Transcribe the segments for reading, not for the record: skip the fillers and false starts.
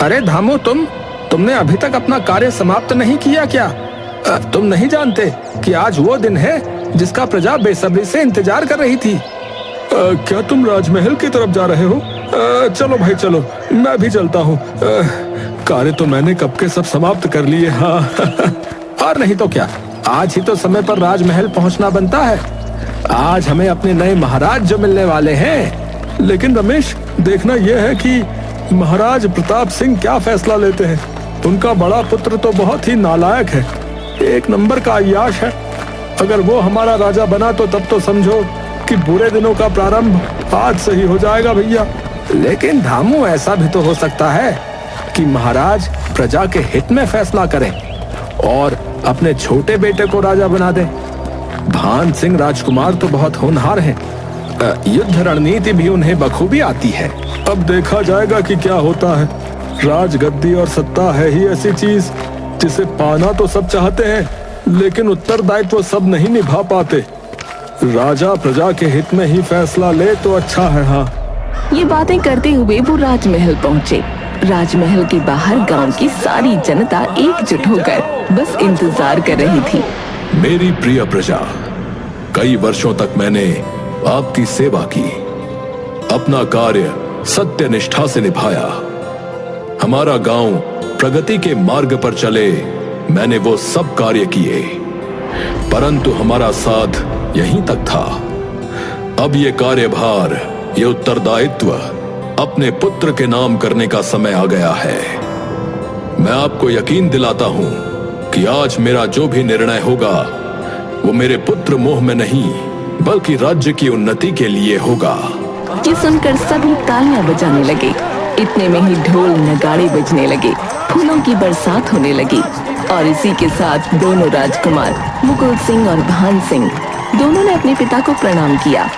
अरे धामू, तुमने अभी तक अपना कार्य समाप्त नहीं किया क्या? तुम नहीं जानते कि आज वो दिन है जिसका प्रजा बेसब्री से इंतजार कर रही थी? क्या तुम राजमहल की तरफ जा रहे हो? चलो भाई चलो, मैं भी चलता हूँ। कार्य तो मैंने कब के सब समाप्त कर लिए। हाँ और नहीं तो क्या, आज ही तो समय पर राजमहल पहुँचना बनता है। आज हमें अपने नए महाराज जो मिलने वाले हैं। लेकिन रमेश, देखना यह है कि महाराज प्रताप सिंह क्या फैसला लेते हैं। उनका बड़ा पुत्र तो बहुत ही नालायक है, एक नंबर का अय्याश है। अगर वो हमारा राजा बना तो तब तो समझो कि बुरे दिनों का प्रारंभ आज से ही हो जाएगा भैया। लेकिन धामू, ऐसा भी तो हो सकता है कि महाराज प्रजा के हित में फैसला करें और अपने छोटे बेटे को राजा बना दें। भान सिंह राजकुमार तो बहुत होनहार हैं, युद्ध रणनीति भी उन्हें बखूबी आती है। अब देखा जाएगा कि क्या होता है। राजगद्दी और सत्ता है ही ऐसी चीज जिसे पाना तो सब चाहते हैं, लेकिन उत्तरदायित्व सब नहीं निभा पाते। राजा प्रजा के हित में ही फैसला ले तो अच्छा है। हाँ, ये बातें करते हुए वो राजमहल पहुँचे। राजमहल के बाहर गांव की सारी जनता एकजुट होकर बस इंतजार कर रही थी। मेरी प्रिय प्रजा, कई वर्षों तक मैंने आपकी सेवा की, अपना कार्य सत्य निष्ठा से निभाया। हमारा गांव प्रगति के मार्ग पर चले, मैंने वो सब कार्य किए, परंतु हमारा साथ यहीं तक था। अब ये कार्यभार, ये उत्तरदायित्व अपने पुत्र के नाम करने का समय आ गया है। मैं आपको यकीन दिलाता हूं कि आज मेरा जो भी निर्णय होगा वो मेरे पुत्र मोह में नहीं बल्कि राज्य की उन्नति के लिए होगा। ये सुनकर सभी तालियां बजाने लगे। इतने में ही ढोल नगाड़े बजने लगे, फूलों की बरसात होने लगी और इसी के साथ दोनों राजकुमार मुकुल सिंह और भान सिंह दोनों ने अपने पिता को प्रणाम किया।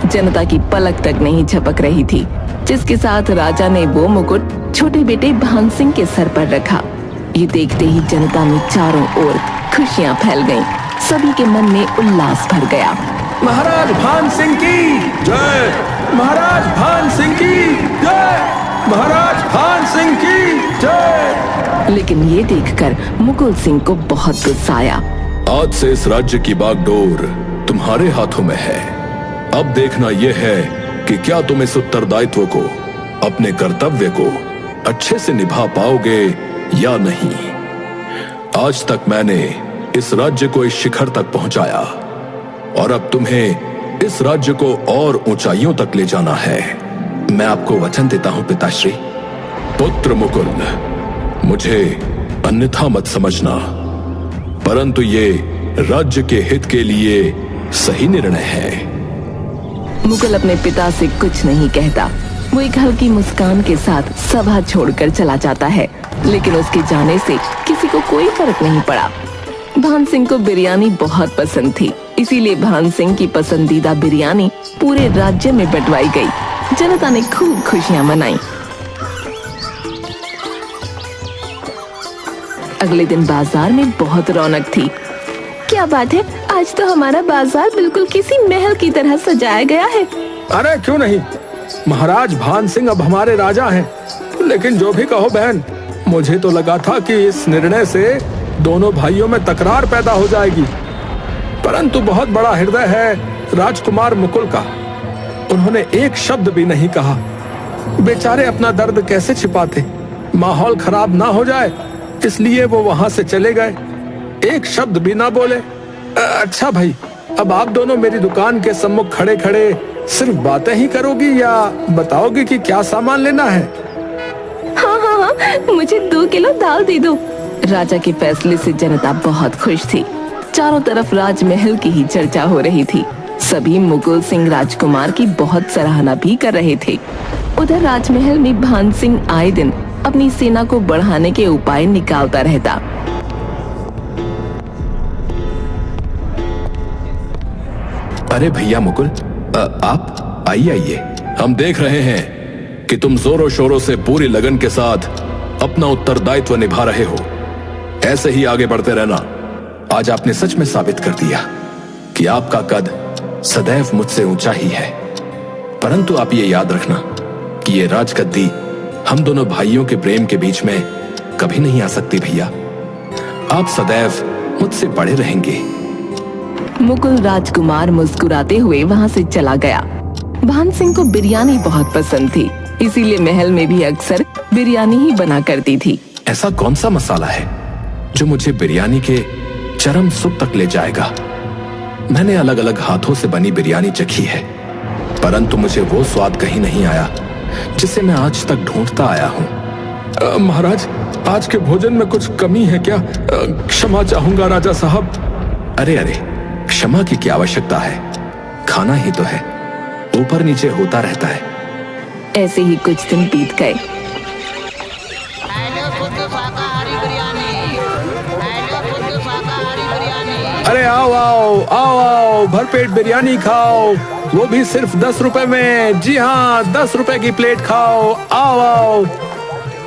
जनता की पलक तक नहीं झपक रही थी, जिसके साथ राजा ने वो मुकुट छोटे बेटे भान सिंह के सर पर रखा। ये देखते ही जनता में चारों ओर खुशियां फैल गईं। सभी के मन में उल्लास भर गया। महाराज भान सिंह की जय, महाराज भान सिंह की जय, महाराज भान सिंह की जय। लेकिन ये देखकर मुकुल सिंह को बहुत गुस्सा आया। आज से इस राज्य की बागडोर तुम्हारे हाथों में है। अब देखना यह है कि क्या तुम इस उत्तरदायित्व को, अपने कर्तव्य को अच्छे से निभा पाओगे या नहीं। आज तक मैंने इस राज्य को इस शिखर तक पहुंचाया और अब तुम्हें इस राज्य को और ऊंचाइयों तक ले जाना है। मैं आपको वचन देता हूं पिताश्री। पुत्र मुकुल, मुझे अन्यथा मत समझना, परंतु ये राज्य के हित के लिए सही निर्णय है। मुकुल अपने पिता से कुछ नहीं कहता। वो एक हल्की मुस्कान के साथ सभा छोड़कर चला जाता है, लेकिन उसके जाने से किसी को कोई फर्क नहीं पड़ा। भान सिंह को बिरयानी बहुत पसंद थी, इसीलिए भान सिंह की पसंदीदा बिरयानी पूरे राज्य में बंटवाई गई। जनता ने खूब खुशियां मनाई। अगले दिन बाजार में बहुत रौनक थी। क्या बात है, आज तो हमारा बाजार बिल्कुल किसी महल की तरह सजाया गया है। अरे क्यों नहीं, महाराज भान सिंह अब हमारे राजा हैं। लेकिन जो भी कहो बहन, मुझे तो लगा था कि इस निर्णय से दोनों भाइयों में तकरार पैदा हो जाएगी, परंतु बहुत बड़ा हृदय है राजकुमार मुकुल का। उन्होंने एक शब्द भी नहीं कहा। बेचारे अपना दर्द कैसे छिपाते, माहौल खराब ना हो जाए इसलिए वो वहां से चले गए, एक शब्द भी ना बोले। अच्छा भाई, अब आप दोनों मेरी दुकान के सम्मुख खड़े खड़े सिर्फ बातें ही करोगी या बताओगी कि क्या सामान लेना है? हाँ हाँ हाँ, मुझे 2 किलो दाल दे दो। राजा के फैसले से जनता बहुत खुश थी। चारों तरफ राजमहल की ही चर्चा हो रही थी। सभी मुकुल सिंह राजकुमार की बहुत सराहना भी कर रहे थे। उधर राजमहल में भान सिंह आए दिन अपनी सेना को बढ़ाने के उपाय निकालता रहता। अरे भैया मुकुल, आप आइए। हम देख रहे हैं कि तुम जोरों शोरों से पूरी लगन के साथ अपना उत्तरदायित्व निभा रहे हो। ऐसे ही आगे बढ़ते रहना। आज आपने सच में साबित कर दिया कि आपका कद सदैव मुझसे ऊंचा ही है। परंतु आप ये याद रखना कि ये राजगद्दी हम दोनों भाइयों के प्रेम के बीच में कभी नहीं आ सकती भैया। आप सदैव मुझसे बड़े रहेंगे। मुकुल राजकुमार मुस्कुराते हुए वहाँ से चला गया। भान सिंह को बिरयानी बहुत पसंद थी, इसीलिए महल में भी अक्सर बिरयानी ही बना करती थी। ऐसा कौन सा मसाला है जो मुझे बिरयानी के चरम सुख तक ले जाएगा? मैंने अलग अलग हाथों से बनी बिरयानी चखी है, परंतु मुझे वो स्वाद कहीं नहीं आया जिसे मैं आज तक ढूंढता आया हूँ। महाराज, आज के भोजन में कुछ कमी है क्या? क्षमा चाहूंगा राजा साहब। अरे अरे, क्षमा की क्या आवश्यकता है? खाना ही तो है, ऊपर नीचे होता रहता है। ऐसे ही कुछ दिन बीत गए। अरे आओ आओ आओ आओ, भरपेट बिरयानी खाओ, वो भी सिर्फ 10 रुपए में। जी हाँ, 10 रुपए की प्लेट खाओ। आओ आओ,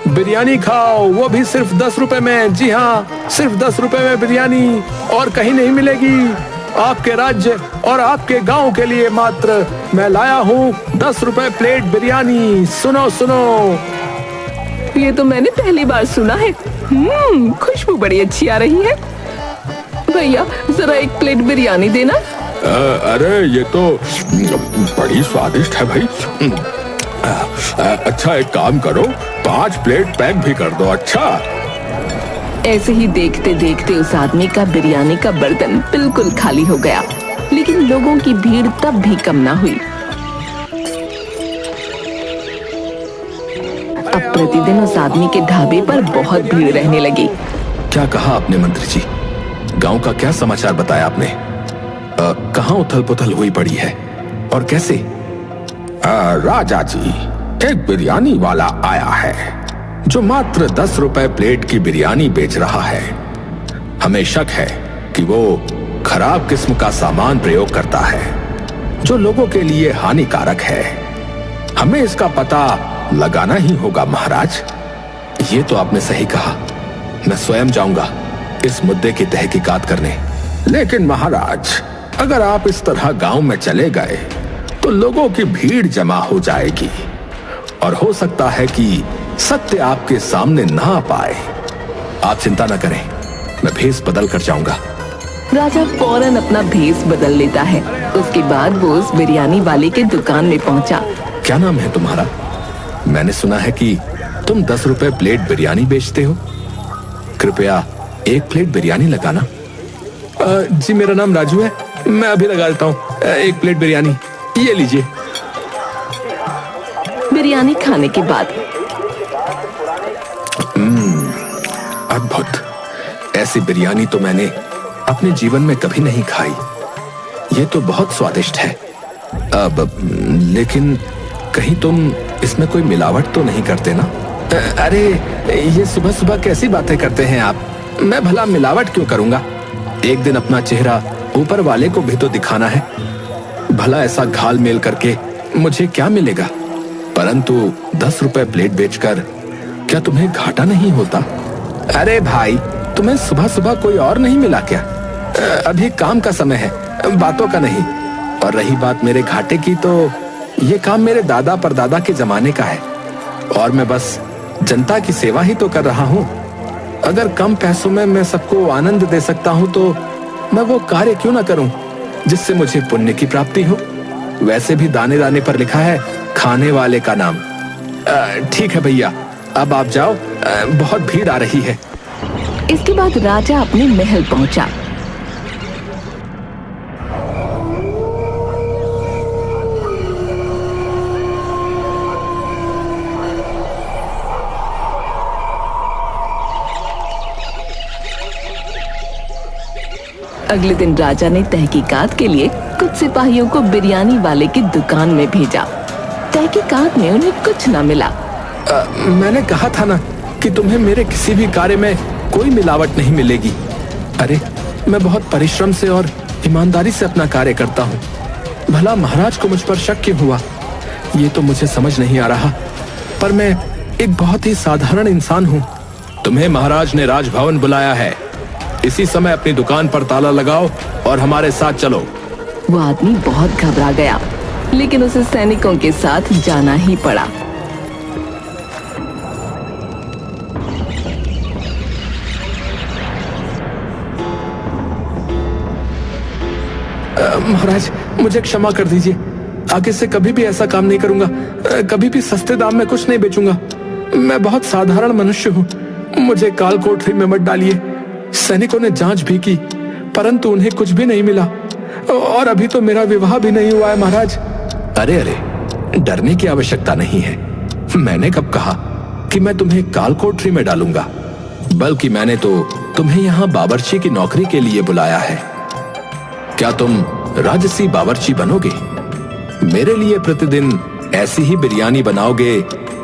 बिरयानी खाओ, वो भी सिर्फ 10 रुपए में। जी हाँ, सिर्फ 10 रुपए में बिरयानी, और कहीं नहीं मिलेगी। आपके राज्य और आपके गांव के लिए मात्र मैं लाया हूँ 10 रुपए प्लेट बिरयानी। सुनो सुनो। ये तो मैंने पहली बार सुना है। खुशबू बड़ी अच्छी आ रही है। भैया जरा एक प्लेट बिरयानी देना। अरे ये तो बड़ी स्वादिष्ट है भाई। अच्छा एक काम करो, 5 प्लेट पैक भी कर दो। अच्छा। ऐसे ही देखते देखते उस आदमी का बिरयानी का बर्तन बिल्कुल खाली हो गया, लेकिन लोगों की भीड़ तब भी कम ना हुई। अब प्रतिदिन उस आदमी के ढाबे पर बहुत भीड़ रहने लगी। क्या कहा आपने मंत्री जी? गांव का क्या समाचार बताया आपने? कहाँ उथल पुथल हुई पड़ी है और कैसे? राजा जी, एक बिरयानी वाला आया है जो मात्र 10 रुपए प्लेट की बिरयानी बेच रहा है। हमें शक है कि वो खराब किस्म का सामान प्रयोग करता है जो लोगों के लिए हानिकारक है। हमें इसका पता लगाना ही होगा महाराज। ये तो आपने सही कहा, मैं स्वयं जाऊंगा इस मुद्दे की तहकीकात करने। लेकिन महाराज, अगर आप इस तरह गांव में चले गए तो लोगों की भीड़ जमा हो जाएगी और हो सकता है कि सत्य आपके सामने ना आ पाए। आप चिंता न करें, मैं भेष बदल कर जाऊंगा। राजा फौरन अपना भेष बदल लेता है। उसके बाद वो उस बिरयानी वाले के दुकान में पहुंचा। क्या नाम है तुम्हारा? मैंने सुना है कि तुम 10 रुपए प्लेट बिरयानी बेचते हो। कृपया एक प्लेट बिरयानी लगाना। जी मेरा नाम राजू है, मैं अभी लगा देता हूँ। एक प्लेट बिरयानी, ये लीजिए। बिरयानी खाने के बाद अद्भुत। ऐसी बिरयानी तो मैंने अपने जीवन में कभी नहीं खाई। ये तो बहुत स्वादिष्ट है। अब लेकिन कहीं तुम इसमें कोई मिलावट तो नहीं करते ना? अरे ये सुबह सुबह कैसी बातें करते हैं आप? मैं भला मिलावट क्यों करूंगा? एक दिन अपना चेहरा ऊपर वाले को भी तो दिखाना है। भला ऐसा घाल मेल करके मुझे क्या मिलेगा? परंतु 10 रुपए प्लेट बेचकर क्या तुम्हें घाटा नहीं होता? अरे भाई, तुम्हें सुबह सुबह कोई और नहीं मिला क्या? अभी काम का समय है, बातों का नहीं। और रही बात मेरे घाटे की, तो ये काम मेरे दादा परदादा के जमाने का है और मैं बस जनता की सेवा ही तो कर रहा हूँ। अगर कम पैसों में मैं सबको आनंद दे सकता हूँ तो मैं वो कार्य क्यों ना करूँ जिससे मुझे पुण्य की प्राप्ति हो। वैसे भी दाने दाने पर लिखा है खाने वाले का नाम। ठीक है भैया, अब आप जाओ, बहुत भीड़ आ रही है। इसके बाद राजा अपने महल पहुंचा। अगले दिन राजा ने तहकीकात के लिए कुछ सिपाहियों को बिरयानी वाले की दुकान में भेजा। तहकीकात में उन्हें कुछ न मिला। मैंने कहा था ना कि तुम्हें मेरे किसी भी कार्य में कोई मिलावट नहीं मिलेगी। अरे मैं बहुत परिश्रम से और ईमानदारी से अपना कार्य करता हूँ। भला महाराज को मुझ पर शक क्यों हुआ, ये तो मुझे समझ नहीं आ रहा। पर मैं एक बहुत ही साधारण इंसान हूँ। तुम्हें महाराज ने राजभवन बुलाया है। इसी समय अपनी दुकान पर ताला लगाओ और हमारे साथ चलो। वो आदमी बहुत घबरा गया, लेकिन उसे सैनिकों के साथ जाना ही पड़ा। महाराज, मुझे क्षमा कर दीजिए। आगे से कभी भी ऐसा काम नहीं करूंगा। कभी भी सस्ते दाम में कुछ नहीं बेचूंगा। मैं बहुत साधारण मनुष्य हूँ। मुझे काल कोठरी में मत डालिए। सैनिकों ने जांच भी की, परंतु उन्हें कुछ भी नहीं मिला। और अभी तो मेरा विवाह भी नहीं हुआ है महाराज। अरे अरे, डरने की आवश्यकता नहीं है। मैंने कब कहा कि मैं तुम्हें काल कोठरी में डालूंगा? बल्कि मैंने तो तुम्हें यहाँ बावर्ची की नौकरी के लिए बुलाया है। क्या तुम राजसी बावर्ची बनोगे? मेरे लिए प्रतिदिन ऐसी ही बिरयानी बनाओगे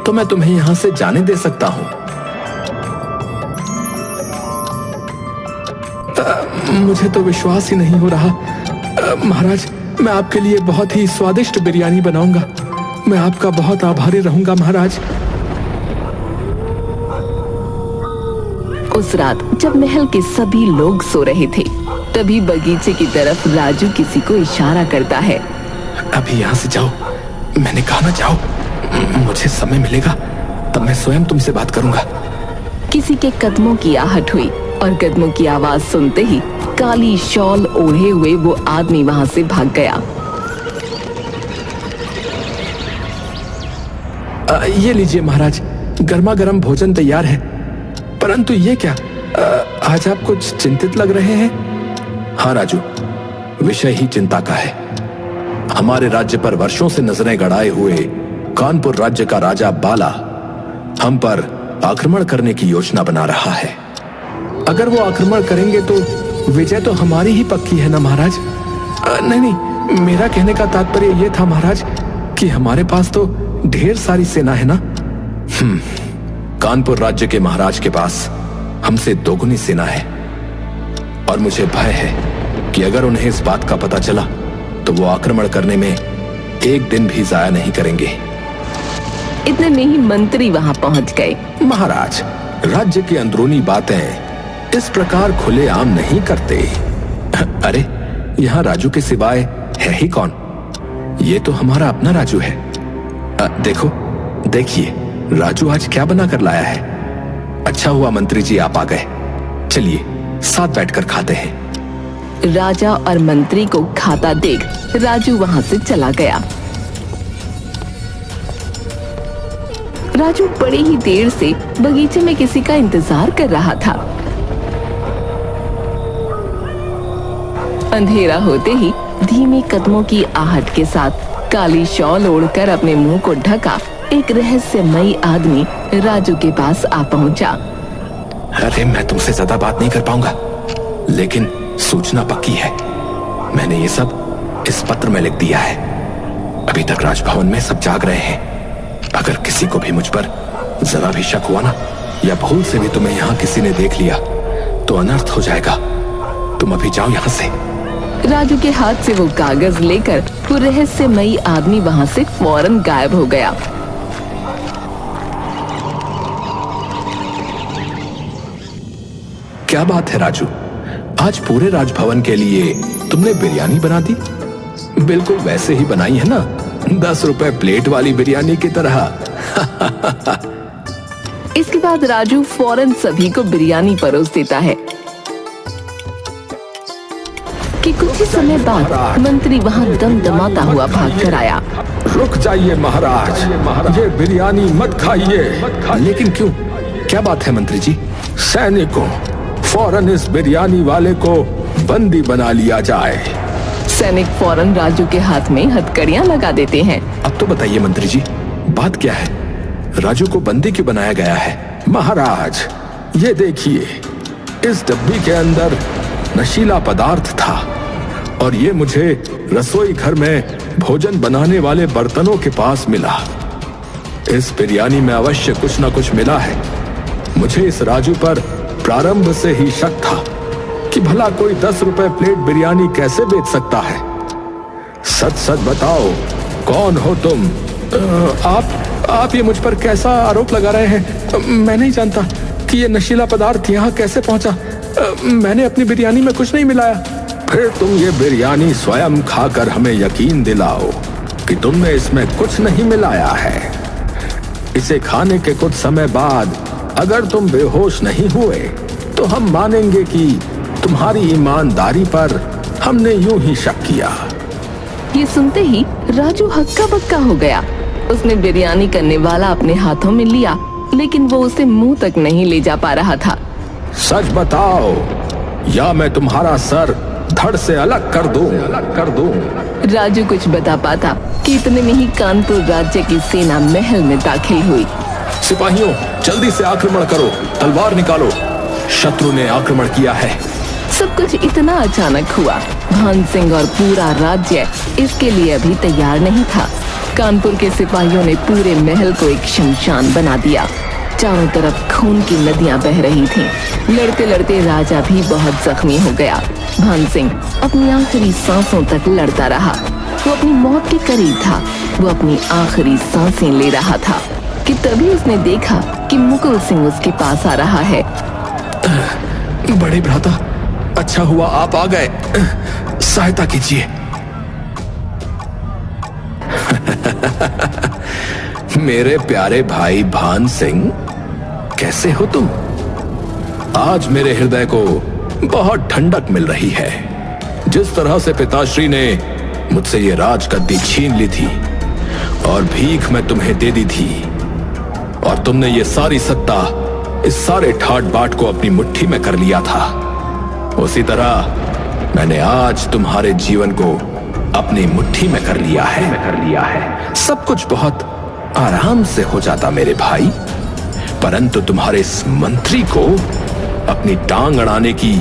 तो मैं तुम्हें यहां से जाने दे सकता हूं। मुझे तो विश्वास ही नहीं हो रहा। महाराज, मैं आपके लिए बहुत ही स्वादिष्ट बिरयानी बनाऊंगा। मैं आपका बहुत आभारी रहूंगा महाराज। उस रात जब महल के सभी लोग सो रहे थे, तभी बगीचे की तरफ राजू किसी को इशारा करता है। अभी यहाँ से जाओ, मैंने कहा ना जाओ। मुझे समय मिलेगा तब मैं स्वयं तुमसे बात करूंगा। किसी के कदमों की आहट हुई और कदमों की आवाज सुनते ही काली शॉल ओढ़े हुए वो आदमी वहां से भाग गया। ये लीजिए महाराज, गर्मा गर्म भोजन तैयार है। परंतु ये क्या, आज आप कुछ चिंतित लग रहे हैं? हाँ राजू, विषय ही चिंता का है। हमारे राज्य पर वर्षों से नजरें गड़ाए हुए कानपुर राज्य का राजा बाला हम पर आक्रमण करने की योजना बना रहा है। अगर वो आक्रमण करेंगे तो विजय तो हमारी ही पक्की है ना महाराज? नहीं, मेरा कहने का तात्पर्य ये था महाराज कि हमारे पास तो ढेर सारी सेना है ना। कानपुर राज्य के महाराज के पास हमसे दोगुनी सेना है और मुझे भय है कि अगर उन्हें इस बात का पता चला तो वो आक्रमण करने में एक दिन भी जाया नहीं करेंगे। इतने में ही मंत्री वहां पहुंच गए। महाराज, राज्य की अंदरूनी बातें इस प्रकार खुलेआम नहीं करते। अरे, यहाँ राजू के सिवाय है ही कौन? ये तो हमारा अपना राजू है। देखो, देखिए राजू आज क्या बना कर लाया है। अच्छा हुआ मंत्री जी आप आ गए। चलिए साथ बैठकर खाते हैं। राजा और मंत्री को खाता देख राजू वहां से चला गया। राजू बड़ी ही देर से बगीचे में किसी का इंतजार कर रहा था। अंधेरा होते ही धीमे कदमों की आहट के साथ काली शॉल ओढ़कर अपने मुंह को ढका एक रहस्यमयी आदमी राजू के पास आ पहुंचा। अरे, मैं तुमसे ज्यादा बात नहीं कर पाऊंगा, लेकिन सूचना पक्की है। मैंने ये सब इस पत्र में लिख दिया है। अभी तक राजभवन में सब जाग रहे हैं। अगर किसी को भी मुझ पर जरा भी शक हुआ ना, या भूल से भी तुम्हें यहाँ किसी ने देख लिया तो अनर्थ हो जाएगा। तुम अभी जाओ यहाँ से। राजू के हाथ से वो कागज लेकर वो रहस्यमयी आदमी वहां से फौरन गायब हो गया। क्या बात है राजू, आज पूरे राजभवन के लिए तुमने बिरयानी बना दी? बिल्कुल वैसे ही बनाई है ना, 10 रुपए प्लेट वाली बिरयानी की तरह। इसके बाद राजू फौरन सभी को बिरयानी परोस देता है कि कुछ ही समय बाद मंत्री वहां दमदमाता हुआ भाग कर आया। रुक जाइए महाराज, ये बिरयानी मत खाइए। लेकिन क्यों, क्या बात है मंत्री जी? सैनिकों, फौरन इस बिरयानी वाले को बंदी बना लिया जाए। सैनिक फौरन राजू के हाथ में हथकड़ियां लगा देते हैं। अब तो बताइए मंत्री जी, बात क्या है? राजू को बंदी क्यों बनाया गया है? महाराज, ये देखिए, इस डब्बी के अंदर नशीला पदार्थ था और ये मुझे रसोई घर में भोजन बनाने वाले बर्तनों के पास मिला। इस बिरयानी में अवश्य कुछ न कुछ मिला है। मुझे इस राजू पर प्रारंभ से ही शक था कि भला कोई 10 रुपए प्लेट बिरयानी कैसे बेच सकता है। सच सच बताओ, कौन हो तुम? आप ये मुझ पर कैसा आरोप लगा रहे हैं? मैं नहीं जानता कि ये नशीला पदार्थ यहाँ कैसे पहुंचा। मैंने अपनी बिरयानी में कुछ नहीं मिलाया। फिर तुम ये बिरयानी स्वयं खाकर हमें यकीन दिलाओ कि तुमने इसमें कुछ नहीं मिलाया है। इसे खाने के कुछ समय बाद अगर तुम बेहोश नहीं हुए तो हम मानेंगे कि तुम्हारी ईमानदारी पर हमने यूं ही शक किया। ये सुनते ही राजू हक्का बक्का हो गया। उसने बिरयानी करने वाला अपने हाथों में लिया, लेकिन वो उसे मुंह तक नहीं ले जा पा रहा था। सच बताओ या मैं तुम्हारा सर धड़ से अलग कर दूं। राजू कुछ बता पाता कि इतने में ही कानपुर राज्य की सेना महल में दाखिल हुई। सिपाहियों, जल्दी से आक्रमण करो, तलवार निकालो, शत्रु ने आक्रमण किया है। सब कुछ इतना अचानक हुआ। भान सिंह और पूरा राज्य इसके लिए अभी तैयार नहीं था। कानपुर के सिपाहियों ने पूरे महल को एक शमशान बना दिया। चारों तरफ खून की नदियां बह रही थीं। लड़ते लड़ते राजा भी बहुत जख्मी हो गया। भान सिंह अपनी आखिरी सांसों तक लड़ता रहा। वो अपनी मौत के करीब था। वो अपनी आखिरी सांसें ले रहा था कि तभी उसने देखा कि मुकुल सिंह उसके पास आ रहा है। बड़े भ्राता, अच्छा हुआ आप आ गए, सहायता कीजिए। मेरे प्यारे भाई भान सिंह, कैसे हो तुम? आज मेरे हृदय को बहुत ठंडक मिल रही है। जिस तरह से पिताश्री ने मुझसे ये राजगद्दी छीन ली थी और भीख मैं तुम्हें दे दी थी, और तुमने ये सारी सत्ता इस सारे ठाट बाट को अपनी मुट्ठी में कर लिया था, उसी तरह मैंने आज तुम्हारे जीवन को अपनी मुट्ठी में कर लिया है। सब कुछ बहुत आराम से हो जाता मेरे भाई, परंतु तुम्हारे इस मंत्री को अपनी टांग अड़ाने की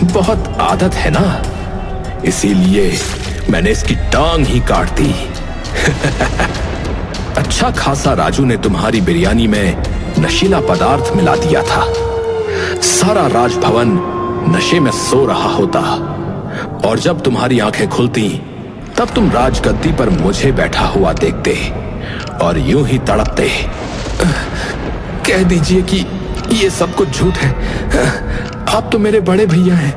बहुत आदत है ना, इसीलिए मैंने इसकी टांग ही काट दी। अच्छा खासा राजू ने तुम्हारी बिरयानी में नशीला पदार्थ मिला दिया था। सारा राजभवन नशे में सो रहा होता, और जब तुम्हारी आंखें खुलती तब तुम राजगद्दी पर मुझे बैठा हुआ देखते और यूं ही तड़पते। कह दीजिए कि ये सब कुछ झूठ है। आप तो मेरे बड़े भैया हैं,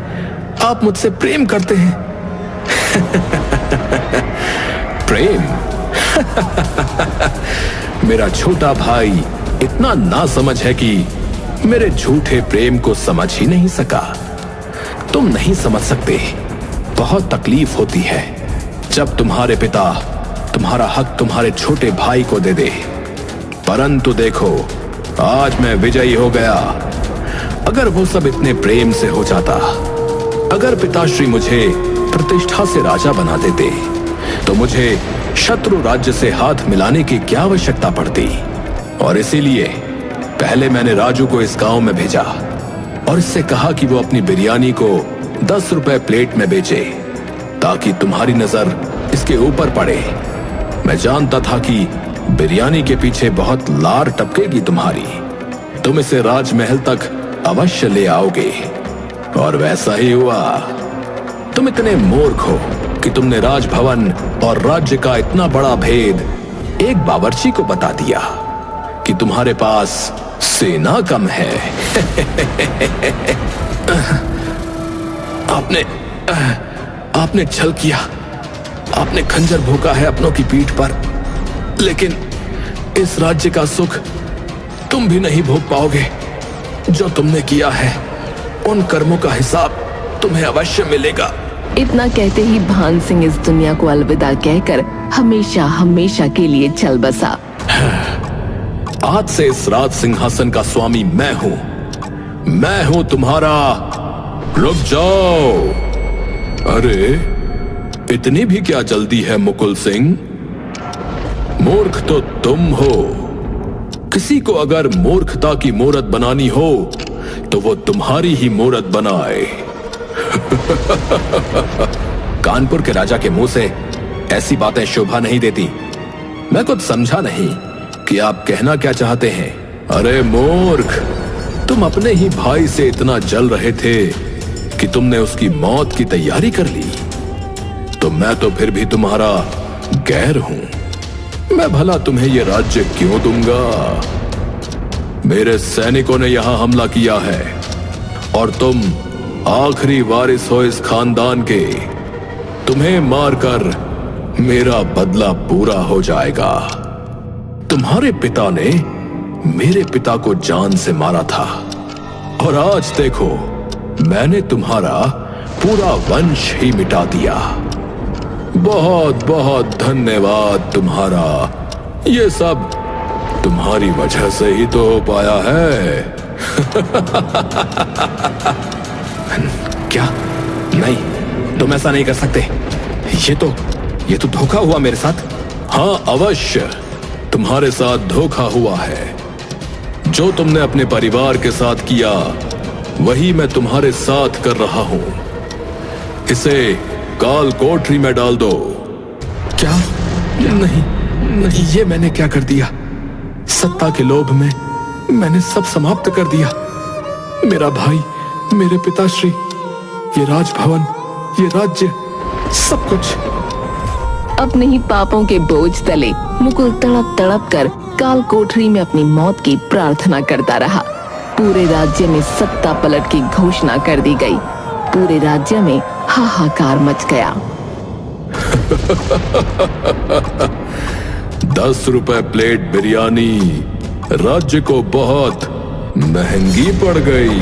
आप मुझसे प्रेम करते हैं। प्रेम? मेरा छोटा भाई इतना नासमझ है कि मेरे झूठे प्रेम को समझ ही नहीं सका। तुम नहीं समझ सकते, बहुत तकलीफ होती है जब तुम्हारे पिता तुम्हारा हक तुम्हारे छोटे भाई को दे दे। परंतु देखो, आज मैं विजयी हो गया। अगर वो सब इतने प्रेम से हो जाता, अगर पिताश्री मुझे प्रतिष्ठा से राजा बना देते, तो मुझे शत्रु राज्य से हाथ मिलाने की क्या आवश्यकता पड़ती। और इसीलिए पहले मैंने राजू को इस गांव में भेजा और इससे कहा कि वो अपनी बिरयानी को 10 रुपए प्लेट में बेचे, ताकि तुम्हारी नजर इसके ऊपर पड़े। मैं जानता था कि बिरयानी के पीछे बहुत लार टपकेगी तुम्हारी, तुम इसे राजमहल तक अवश्य ले आओगे। और वैसा ही हुआ। तुम इतने मूर्ख हो कि तुमने राजभवन और राज्य का इतना बड़ा भेद एक बावर्ची को बता दिया कि तुम्हारे पास सेना कम है। आपने छल किया, आपने खंजर भोंका है अपनों की पीठ पर, लेकिन इस राज्य का सुख तुम भी नहीं भोग पाओगे। जो तुमने किया है उन कर्मों का हिसाब तुम्हें अवश्य मिलेगा। इतना कहते ही भान सिंह इस दुनिया को अलविदा कहकर हमेशा हमेशा के लिए चल बसा। आज से इस राज सिंहासन का स्वामी मैं हूं तुम्हारा। रुक जाओ। अरे, इतनी भी क्या जल्दी है मुकुल सिंह? मूर्ख तो तुम हो। किसी को अगर मूर्खता की मूरत बनानी हो तो वो तुम्हारी ही मूरत बनाए। कानपुर के राजा के मुंह से ऐसी बातें शोभा नहीं देती। मैं कुछ समझा नहीं कि आप कहना क्या चाहते हैं। अरे मूर्ख, तुम अपने ही भाई से इतना जल रहे थे कि तुमने उसकी मौत की तैयारी कर ली, तो मैं तो फिर भी तुम्हारा गैर हूं। मैं भला तुम्हें यह राज्य क्यों दूंगा? मेरे सैनिकों ने यहां हमला किया है और तुम आखिरी वारिस हो इस खानदान के। तुम्हें मारकर मेरा बदला पूरा हो जाएगा। तुम्हारे पिता ने मेरे पिता को जान से मारा था और आज देखो मैंने तुम्हारा पूरा वंश ही मिटा दिया। बहुत बहुत धन्यवाद तुम्हारा। ये सब तुम्हारी वजह से ही तो हो पाया है। क्या? नहीं, तुम ऐसा नहीं कर सकते। ये तो धोखा हुआ मेरे साथ। हाँ अवश्य तुम्हारे साथ धोखा हुआ है। जो तुमने अपने परिवार के साथ किया वही मैं तुम्हारे साथ कर रहा हूं। इसे काल कोठरी में डाल दो। क्या? नहीं, नहीं, ये मैंने क्या कर दिया? सत्ता के लोभ में मैंने सब समाप्त कर दिया। मेरा भाई, मेरे पिताश्री, ये राजभवन, ये राज्य, सब कुछ। अपने ही पापों के बोझ तले मुकुल तड़प तड़प कर काल कोठरी में अपनी मौत की प्रार्थना करता रहा। पूरे राज्य में सत्ता पलट की घोषणा कर दी गई। पूरे राज्य में हाहाकार मच गया। 10 रुपए प्लेट बिरयानी राज्य को बहुत महंगी पड़ गई।